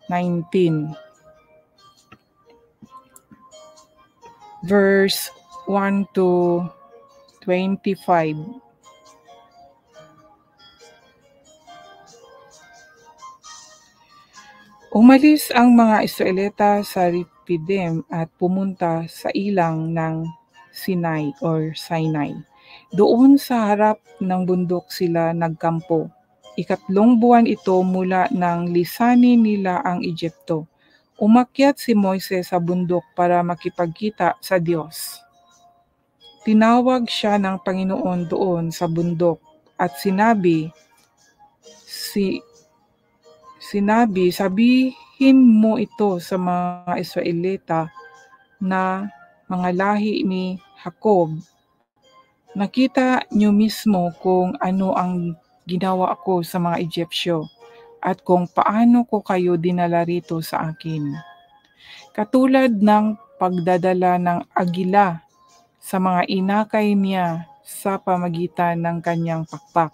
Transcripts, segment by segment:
19, verse 1 to 25. Umalis ang mga Israelita sa Rephidim at pumunta sa ilang ng Sinai or Sinai. Doon sa harap ng bundok sila nagkampo. Ikatlong buwan ito mula nang lisanin nila ang Egypto. Umakyat si Moises sa bundok para makipagkita sa Diyos. Tinawag siya ng Panginoon doon sa bundok at sinabi, sabihin mo ito sa mga Israelita na mga lahi ni Jacob. Nakita niyo mismo kung ano ang ginawa ko sa mga Egyptyo at kung paano ko kayo dinala rito sa akin. Katulad ng pagdadala ng agila sa mga inakay niya sa pamagitan ng kanyang pakpak.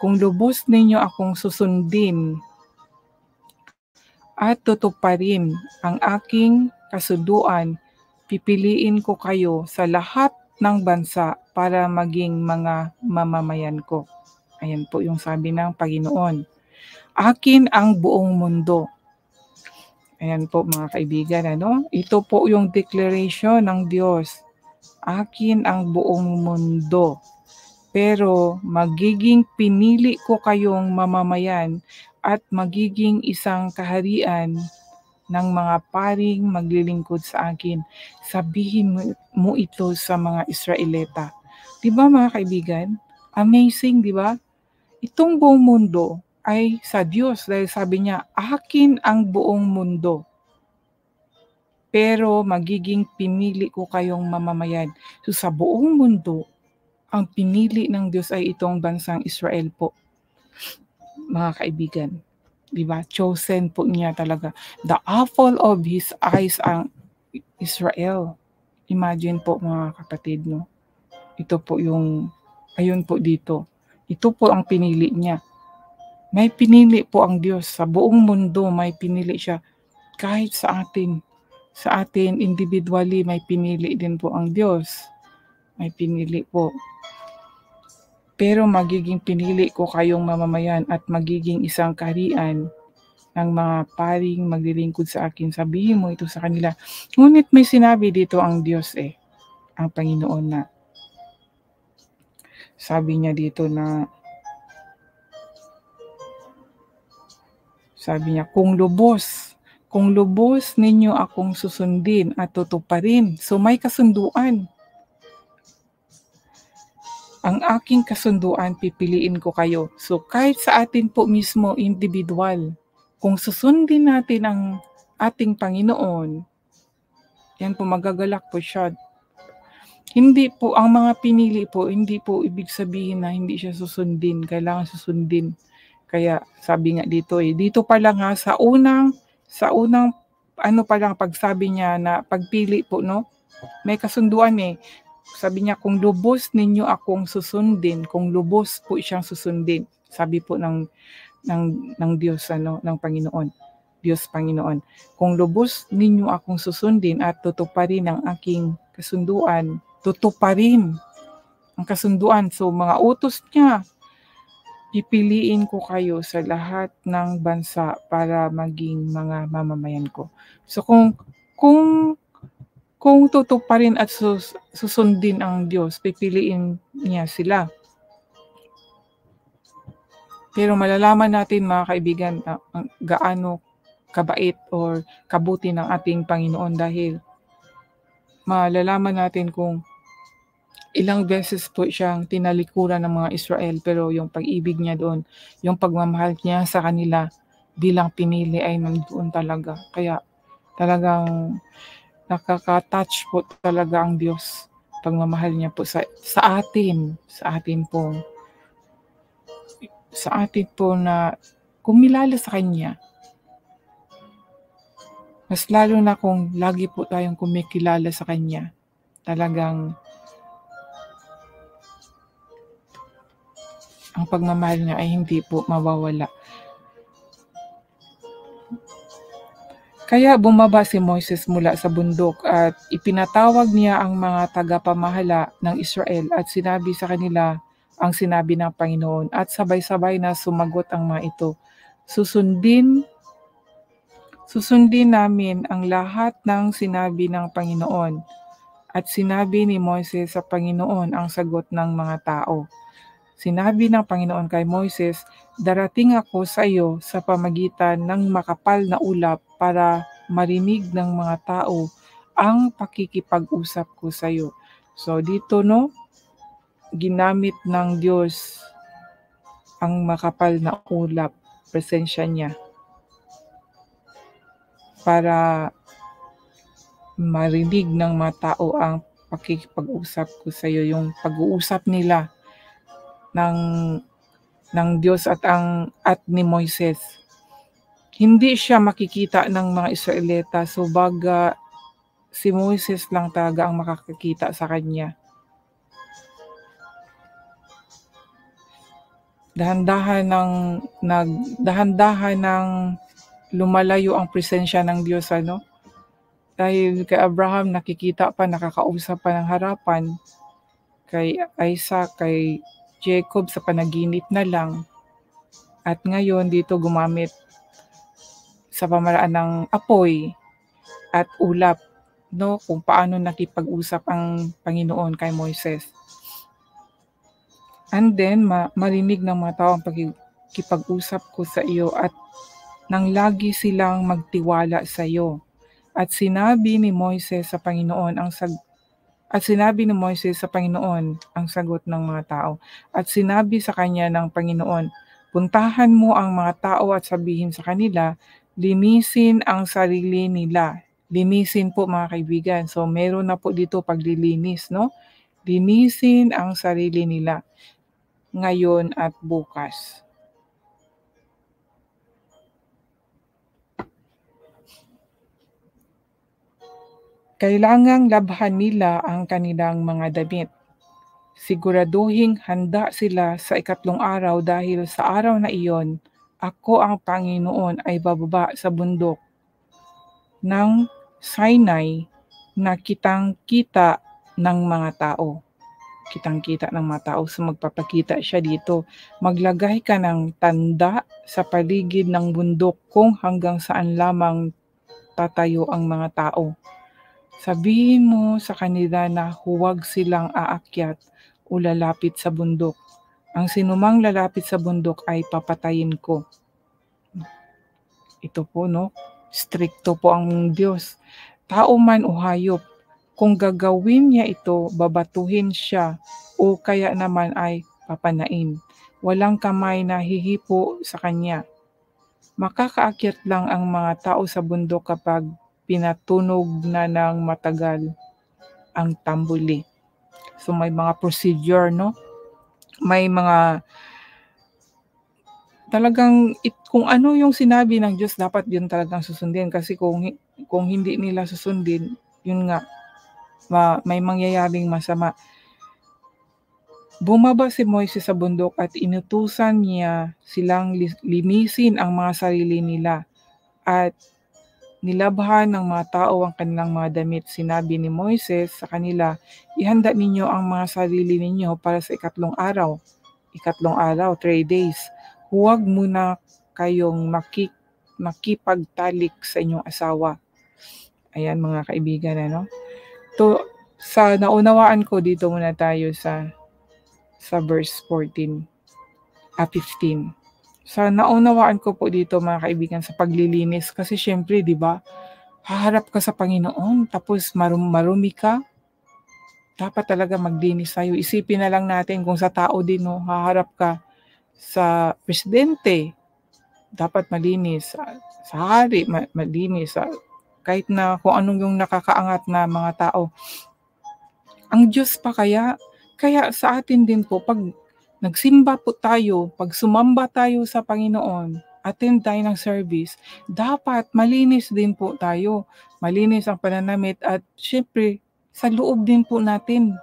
Kung lubos ninyo akong susundin at tutuparin ang aking kasunduan, pipiliin ko kayo sa lahat ng bansa para maging mga mamamayan ko. Ayan po yung sabi ng Panginoon. Akin ang buong mundo. Ayan po mga kaibigan, ano? Ito po yung declaration ng Diyos. Akin ang buong mundo. Pero magiging pinili ko kayong mamamayan at magiging isang kaharian ng mga paring maglilingkod sa akin. Sabihin mo ito sa mga Israelita. Di ba mga kaibigan? Amazing, di ba? Itong buong mundo ay sa Diyos dahil sabi niya, akin ang buong mundo. Pero magiging pinili ko kayong mamamayan. So sa buong mundo, ang pinili ng Diyos ay itong bansang Israel po. Mga kaibigan. Diba? Chosen po niya talaga. The apple of His eyes ang Israel. Imagine po mga kapatid, no? Ito po yung, ayun po dito. Ito po ang pinili niya. May pinili po ang Diyos. Sa buong mundo may pinili siya. Kahit sa atin individually may pinili din po ang Diyos. May pinili po. Pero magiging pinili ko kayong mamamayan at magiging isang kaharian ng mga paring maglilingkod sa akin. Sabihin mo ito sa kanila. Ngunit may sinabi dito ang Diyos ang Panginoon na. Sabi niya dito na, kung lubos ninyo akong susundin at tutuparin. So may kasunduan. Ang aking kasunduan, pipiliin ko kayo. So kahit sa atin po mismo, individual, kung susundin natin ang ating Panginoon, yan po magagalak po siya. Hindi po, ang mga pinili po, hindi po ibig sabihin na hindi siya susundin. Kailangan susundin. Kaya sabi nga dito dito pa lang sa unang ano pa lang pagsabi niya na pagpili po, no? May kasunduan Sabi niya, kung lubos ninyo akong susundin, kung lubos po siyang susundin. Sabi po ng Diyos, ng Panginoon. Diyos Panginoon. Kung lubos ninyo akong susundin at tutuparin ang aking kasunduan, tutuparin ang kasunduan. So mga utos niya, pipiliin ko kayo sa lahat ng bansa para maging mga mamamayan ko. So kung tutuparin at susundin ang Diyos, pipiliin niya sila. Pero malalaman natin mga kaibigan gaano kabait or kabuti ng ating Panginoon dahil malalaman natin kung ilang beses po siyang tinalikuran ng mga Israel, pero yung pag-ibig niya doon, yung pagmamahal niya sa kanila bilang pinili ay nandoon talaga. Kaya talagang nakaka-touch po talaga ang Diyos. Pagmamahal niya po sa atin po na kumilala sa Kanya. Mas lalo na kung lagi po tayong kumikilala sa Kanya, talagang ang pagmamahal niya ay hindi po mawawala. Kaya bumaba si Moises mula sa bundok at ipinatawag niya ang mga tagapamahala ng Israel at sinabi sa kanila ang sinabi ng Panginoon at sabay-sabay na sumagot ang mga ito. Susundin namin ang lahat ng sinabi ng Panginoon. At sinabi ni Moises sa Panginoon ang sagot ng mga tao. Sinabi ng Panginoon kay Moises, darating ako sa iyo sa pamagitan ng makapal na ulap para marinig ng mga tao ang pakikipag-usap ko sa iyo. So dito ginamit ng Diyos ang makapal na ulap, presensya niya, para marinig ng mga tao ang pakikipag-usap ko sa iyo, yung pag-uusap nila ng Diyos at ni Moises. Hindi siya makikita ng mga Israelita, so baga si Moises lang talaga ang makakakita sa kanya. Dahan-dahan ng lumalayo ang presensya ng Diyos, Dahil kay Abraham nakikita pa, nakakausap pa ng harapan. Kay Isaac, kay Jacob sa panaginip na lang. At ngayon dito gumamit sa pamaraan ng apoy at ulap, kung paano nakipag-usap ang Panginoon kay Moises. And then marinig ng mga tao ang pakikipag-usap ko sa iyo at nang lagi silang magtiwala sa iyo. At sinabi ni Moises sa Panginoon ang sagot ng mga tao. At sinabi sa kanya ng Panginoon, puntahan mo ang mga tao at sabihin sa kanila, linisin ang sarili nila. Linisin po mga kaibigan. So meron na po dito paglilinis, Linisin ang sarili nila ngayon at bukas. Kailangang labhan nila ang kanilang mga damit. Siguraduhing handa sila sa 3 araw dahil sa araw na iyon, ako ang Panginoon ay bababa sa bundok ng Sinai na kitang-kita ng mga tao. Kitang-kita ng mga tao. So magpapakita siya dito. Maglagay ka ng tanda sa paligid ng bundok kung hanggang saan lamang tatayo ang mga tao. Sabihin mo sa kanila na huwag silang aakyat o lalapit sa bundok. Ang sinumang lalapit sa bundok ay papatayin ko. Ito po, strikto po ang Diyos. Tao man o hayop, kung gagawin niya ito, babatuhin siya o kaya naman ay papanain. Walang kamay na hihipo sa kanya. Makakaakyat lang ang mga tao sa bundok kapag pinatunog na ng matagal ang tambuli. So may mga procedure, May mga talagang kung ano yung sinabi ng Diyos, dapat yun talagang susundin. Kasi kung hindi nila susundin, yun nga, may mangyayaring masama. Bumaba si Moises sa bundok at inutusan niya silang linisin ang mga sarili nila at nilabhan ng mga tao ang kanilang mga damit. Sinabi ni Moises sa kanila, ihanda ninyo ang mga sarili ninyo para sa 3 araw. 3 araw, 3 days. Huwag muna kayong makipagtalik sa inyong asawa. Ayan mga kaibigan, sa naunawaan ko, dito muna tayo sa verse 15. Sa naunawaan ko po dito mga kaibigan sa paglilinis, kasi syempre, di ba, haharap ka sa Panginoon tapos marumi ka, dapat talaga maglinis tayo. Isipin na lang natin kung sa tao din, haharap ka sa presidente, dapat malinis. Sa hari, malinis. Kahit na kung anong yung nakakaangat na mga tao. Ang Diyos pa kaya sa atin din po, pag nagsimba po tayo, pag sumamba tayo sa Panginoon, attend tayo ng service, dapat malinis din po tayo. Malinis ang pananamit at syempre sa loob din po natin.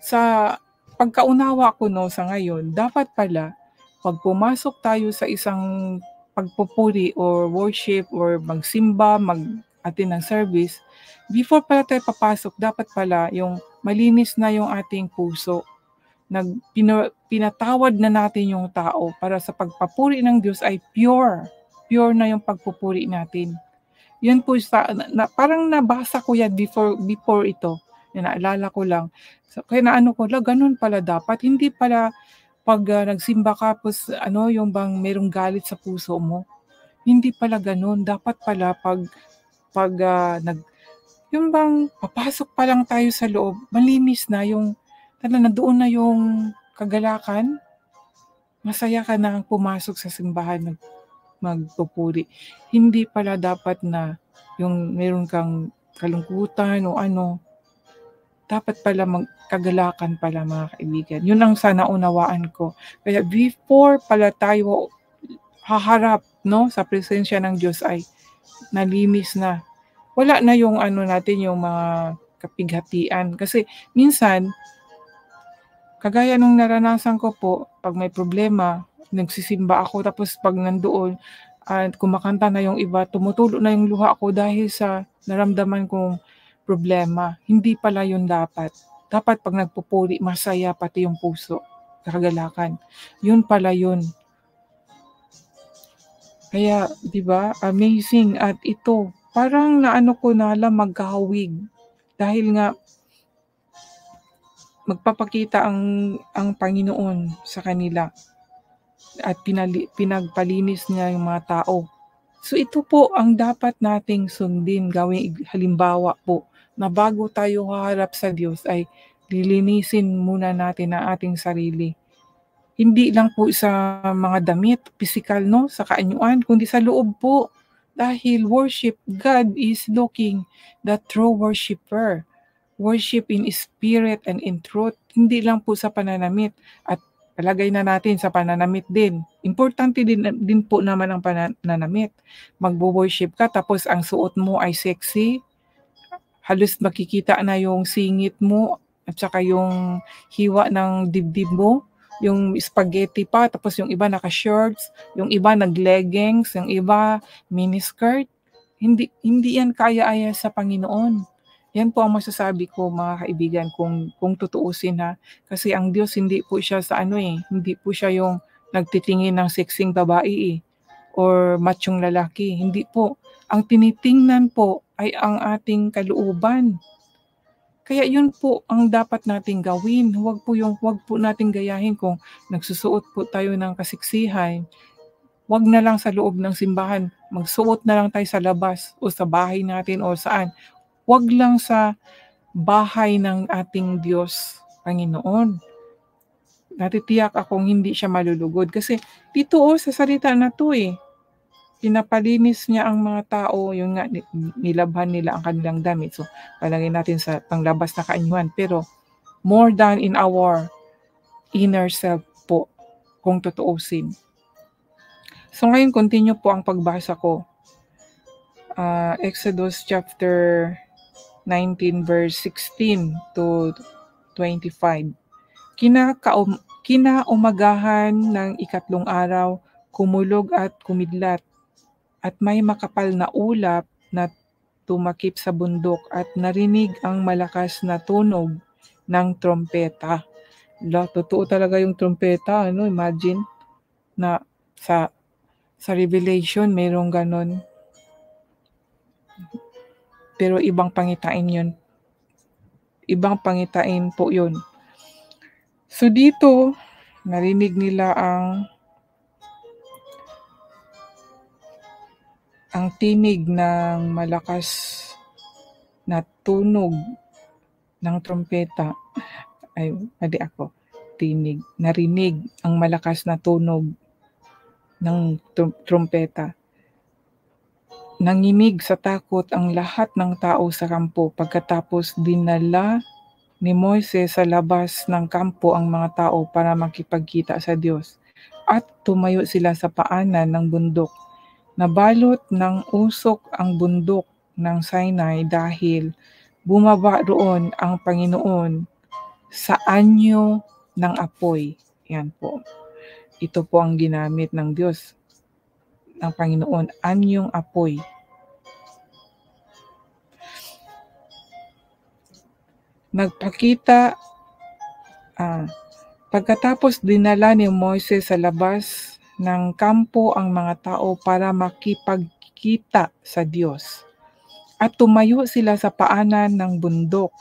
Sa pagkaunawa ko sa ngayon, dapat pala pag pumasok tayo sa isang pagpupuri or worship or magsimba, mag-attend ng service, before pala tayo papasok, dapat pala yung malinis na yung ating puso. Pinatawad na natin yung tao para sa pagpapuri ng Diyos ay pure. Pure na yung pagpupuri natin. Yun po parang nabasa ko yan before ito. Naalala ko lang. So, kaya naano ko, ganun pala dapat. Hindi pala pag nagsimba ka, yung bang merong galit sa puso mo. Hindi pala ganun. Dapat pala pag yung bang papasok pa lang tayo sa loob, malinis na yung, nandoon na yung kagalakan. Masaya ka na pumasok sa simbahan, magpupuri. Hindi pala dapat na yung meron kang kalungkutan o ano. Dapat pala kagalakan pala, mga kaibigan. Yun ang sana unawaan ko. Kaya before pala tayo haharap, no, sa presensya ng Diyos ay nalinis na. Wala na yung natin, yung mga kapighatian. Kasi minsan, kagaya nung naranasan ko po, pag may problema, nagsisimba ako, tapos pag nandoon, kumakanta na yung iba, tumutulo na yung luha ko dahil sa naramdaman kong problema. Hindi pala yun dapat. Dapat pag nagpupuri, masaya pati yung puso, kagalakan. Yun pala yun. Kaya, di ba, amazing. At ito, parang naano ko na lang magkahawig. Dahil nga, magpapakita ang Panginoon sa kanila at pinagpalinis niya yung mga tao. So ito po ang dapat nating sundin, gawing halimbawa po, na bago tayo haharap sa Diyos ay lilinisin muna natin ang ating sarili. Hindi lang po sa mga damit, physical, no, sa kaanyuan, kundi sa loob po. Dahil worship, God is looking the true worshiper. Worship in spirit and in truth. Hindi lang po sa pananamit. At palagay na natin sa pananamit din. Importante din po naman ang pananamit. Magbo-worship ka tapos ang suot mo ay sexy. Halos makikita na yung singit mo at saka yung hiwa ng dibdib mo. Yung spaghetti pa, tapos yung iba naka-shorts, yung iba nag-leggings, yung iba miniskirt. Hindi yan kaya-aya sa Panginoon. Yan po ang masasabi ko, mga kaibigan, kung tutuusin ha. Kasi ang Diyos hindi po siya sa hindi po siya yung nagtitingin ng sexing babae or machong lalaki. Hindi po. Ang tinitingnan po ay ang ating kalooban. Kaya yun po ang dapat nating gawin. Huwag po nating gayahin kung nagsusuot po tayo ng kasiksihan. Huwag na lang sa loob ng simbahan. Magsuot na lang tayo sa labas o sa bahay natin o saan. Huwag lang sa bahay ng ating Diyos, Panginoon. Natitiyak akong hindi siya malulugod. Kasi dito sa salita na to pinapalinis niya ang mga tao, yung nga nilabhan nila ang kanilang damit. So, palagay natin sa panglabas na kaanyuan. Pero, more than in our inner self po, kung tutuusin. So, ngayon, continue po ang pagbasa ko. Exodus chapter 19, verse 16 to 25. Kinaumagahan ng ikatlong araw, kumulog at kumidlat. At may makapal na ulap na tumakip sa bundok at narinig ang malakas na tunog ng trompeta. Totoo talaga yung trompeta, imagine na sa Revelation mayroong ganon. Pero ibang pangitain yun. Ibang pangitain po yun. So dito, narinig nila ang tinig ng malakas na tunog ng trompeta. Ay, mali ako. Narinig ang malakas na tunog ng trompeta. Nanginig sa takot ang lahat ng tao sa kampo. Pagkatapos dinala ni Moises sa labas ng kampo ang mga tao para makipagkita sa Diyos. At tumayo sila sa paanan ng bundok. Nabalot ng usok ang bundok ng Sinai dahil bumaba roon ang Panginoon sa anyo ng apoy. Yan po. Ito po ang ginamit ng Diyos. ng Panginoon, anyong apoy. Nagpakita, pagkatapos dinala ni Moises sa labas ng kampo ang mga tao para makipagkita sa Diyos. At tumayo sila sa paanan ng bundok.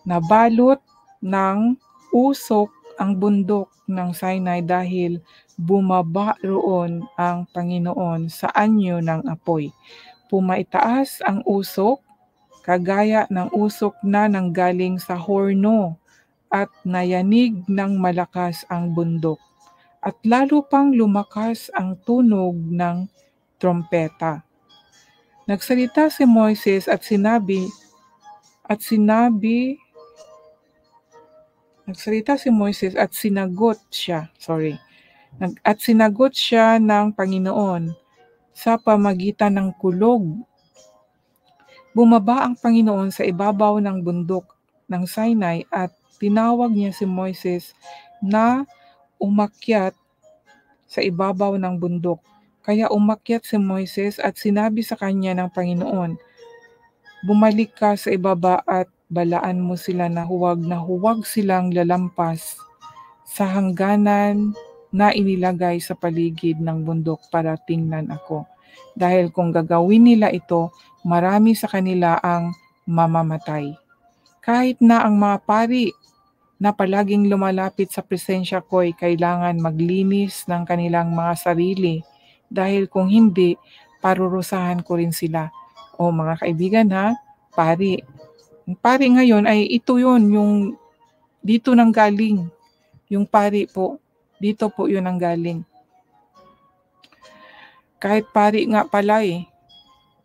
Nabalot ng usok ang bundok ng Sinai dahil bumaba roon ang Panginoon sa anyo ng apoy. Pumaitaas ang usok, kagaya ng usok na nanggaling sa horno, at nayanig ng malakas ang bundok. At lalo pang lumakas ang tunog ng trompeta. Nagsalita si Moises at sinagot siya ng Panginoon sa pamagitan ng kulog. Bumaba ang Panginoon sa ibabaw ng bundok ng Sinai at tinawag niya si Moises na umakyat sa ibabaw ng bundok. Kaya umakyat si Moises at sinabi sa kanya ng Panginoon, "Bumalik ka sa ibaba at balaan mo sila na huwag silang lalampas sa hangganan na inilagay sa paligid ng bundok para tingnan ako. Dahil kung gagawin nila ito, marami sa kanila ang mamamatay. Kahit na ang mga pari na palaging lumalapit sa presensya ko ay kailangan maglinis ng kanilang mga sarili, dahil kung hindi, parurusahan ko rin sila." O mga kaibigan ha, pari. Ang pari ngayon ay ito yun, yung dito nang galing. Yung pari po, dito po yun ang galing. Kahit pari nga pala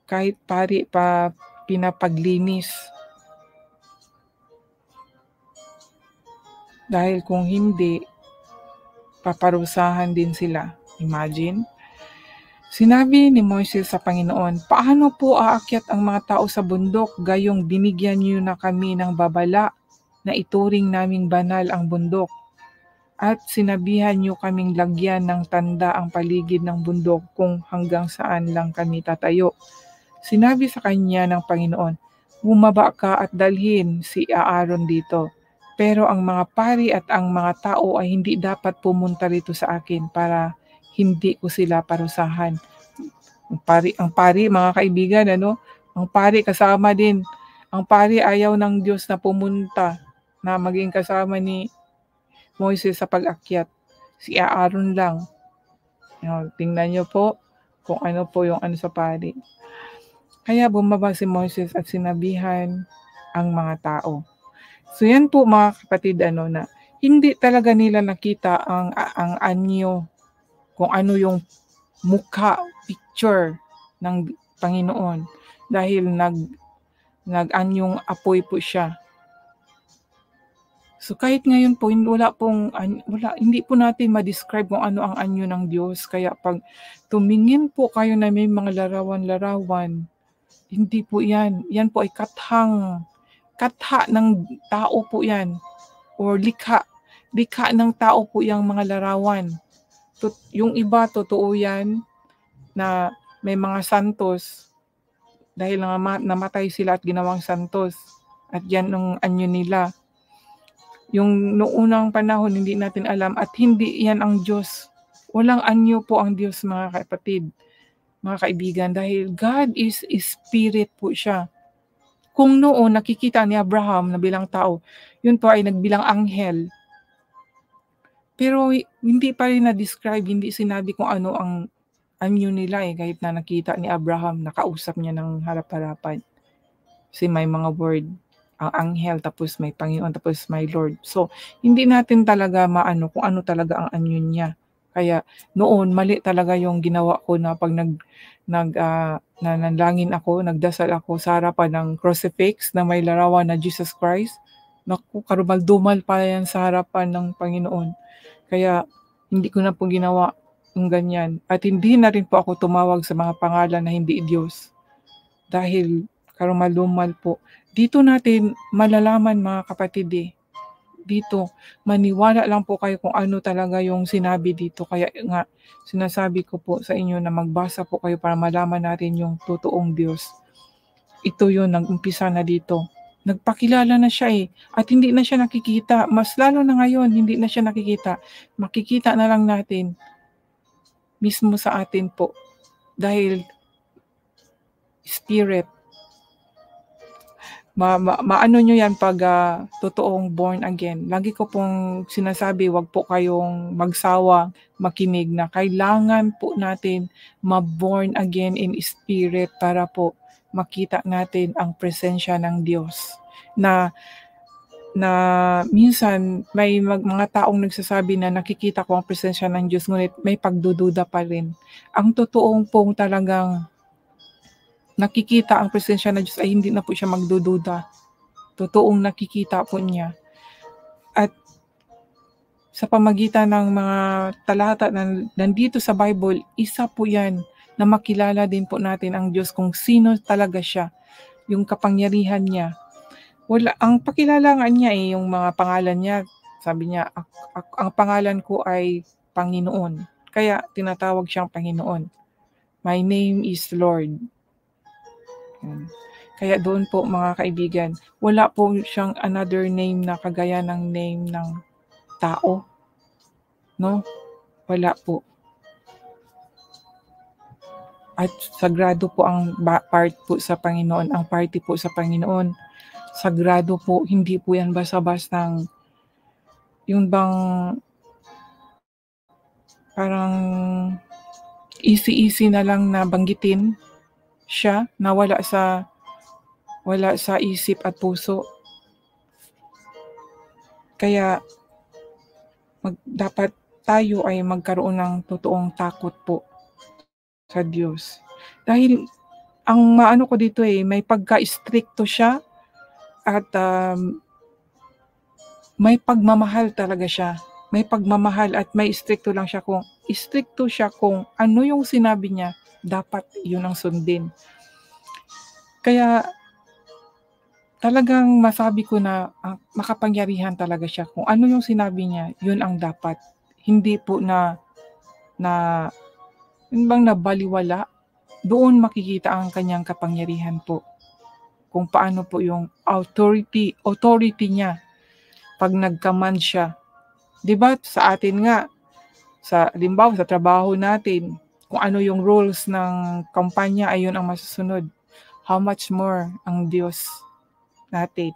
kahit pari pa pinapaglinis. Dahil kung hindi, paparusahan din sila. Imagine. Sinabi ni Moises sa Panginoon, "Paano po aakyat ang mga tao sa bundok, gayong binigyan niyo na kami ng babala na ituring naming banal ang bundok? At sinabihan niyo kaming lagyan ng tanda ang paligid ng bundok kung hanggang saan lang kami tatayo." Sinabi sa kanya ng Panginoon, "Bumaba ka at dalhin si Aaron dito. Pero ang mga pari at ang mga tao ay hindi dapat pumunta rito sa akin para hindi ko sila parusahan." Ang pari mga kaibigan, ang pari kasama din. Ang pari ayaw ng Diyos na pumunta, na maging kasama ni Moises sa pag-akyat. Si Aaron lang. Tingnan niyo po kung ano po yung sa pari. Kaya bumaba si Moises at sinabihan ang mga tao. So yan po mga kapatid, na hindi talaga nila nakita ang anyo, kung ano yung mukha, picture ng Panginoon, dahil nag-anyong apoy po siya. So kahit ngayon po, hindi po natin ma-describe kung ano ang anyo ng Diyos. Kaya pag tumingin po kayo na may mga larawan-larawan, hindi po yan. Yan po ay katha ng tao po yan. Or likha ng tao po yung mga larawan. Yung iba, totoo yan, na may mga santos, dahil namatay sila at ginawang santos. At yan ang anyo nila. Yung noong unang panahon, hindi natin alam, at hindi yan ang Diyos. Walang anyo po ang Diyos, mga kapatid, mga kaibigan, dahil God is spirit po siya. Kung noon nakikita ni Abraham na bilang tao, yun po ay nagbilang anghel. Pero hindi pa rin na-describe, hindi sinabi kung ano ang anyo nila kahit na nakita ni Abraham, nakausap niya ng harap-harapan. Kasi may mga word, ang anghel, tapos may Panginoon, tapos may Lord. So, hindi natin talaga maano kung ano talaga ang anyo niya. Kaya noon, mali talaga yung ginawa ko na pag nanalangin ako, nagdasal ako sa harapan ng crucifix na may larawan na Jesus Christ. Naku, karumal-dumal pa yan sa harapan ng Panginoon. Kaya hindi ko na po ginawa yung ganyan. At hindi na rin po ako tumawag sa mga pangalan na hindi Diyos. Dahil karumal-dumal po. Dito natin malalaman, mga kapatid, dito. Maniwala lang po kayo kung ano talaga yung sinabi dito. Kaya nga, sinasabi ko po sa inyo na magbasa po kayo para malaman natin yung totoong Diyos. Ito yun, nag-umpisa na dito. Nagpakilala na siya at hindi na siya nakikita. Mas lalo na ngayon, hindi na siya nakikita. Makikita na lang natin mismo sa atin po. Dahil Spirit, maano nyo yan pag totoong born again. Lagi ko pong sinasabi, wag po kayong magsawa makinig na kailangan po natin ma-born again in spirit para po makita natin ang presensya ng Diyos. Na minsan may mga taong nagsasabi na nakikita ko ang presensya ng Diyos, ngunit may pagdududa pa rin. Ang totoong pong talagang nakikita ang presensya ng Diyos ay hindi na po siya magdududa. Totoong nakikita po niya. At sa pamagitan ng mga talata na nandito sa Bible, isa po yan na makilala din po natin ang Diyos kung sino talaga siya, yung kapangyarihan niya. Ang pakilala nga niya yung mga pangalan niya. Sabi niya, ang pangalan ko ay Panginoon. Kaya tinatawag siyang Panginoon. My name is Lord. Kaya doon po mga kaibigan, wala po siyang another name na kagaya ng name ng tao. No? Wala po. At sagrado po ang part po sa Panginoon, ang party po sa Panginoon. Sagrado po, hindi po yan basta-bastang yung bang parang easy-easy na lang na banggitin siya na wala sa isip at puso. Kaya dapat tayo ay magkaroon ng totoong takot po sa Diyos. Dahil ang maano ko dito may pagka-stricto siya at may pagmamahal talaga siya. May pagmamahal at may stricto lang siya kung ano yung sinabi niya, dapat yun ang sundin. Kaya talagang masabi ko na makapangyarihan talaga siya. Kung ano yung sinabi niya, yun ang dapat. Hindi po na yun bang nabaliwala, doon makikita ang kanyang kapangyarihan po. Kung paano po yung authority niya pag nag-command siya. 'Di ba sa atin nga, halimbawa sa trabaho natin, kung ano yung rules ng kumpanya ay yun ang masusunod. How much more ang Diyos natin.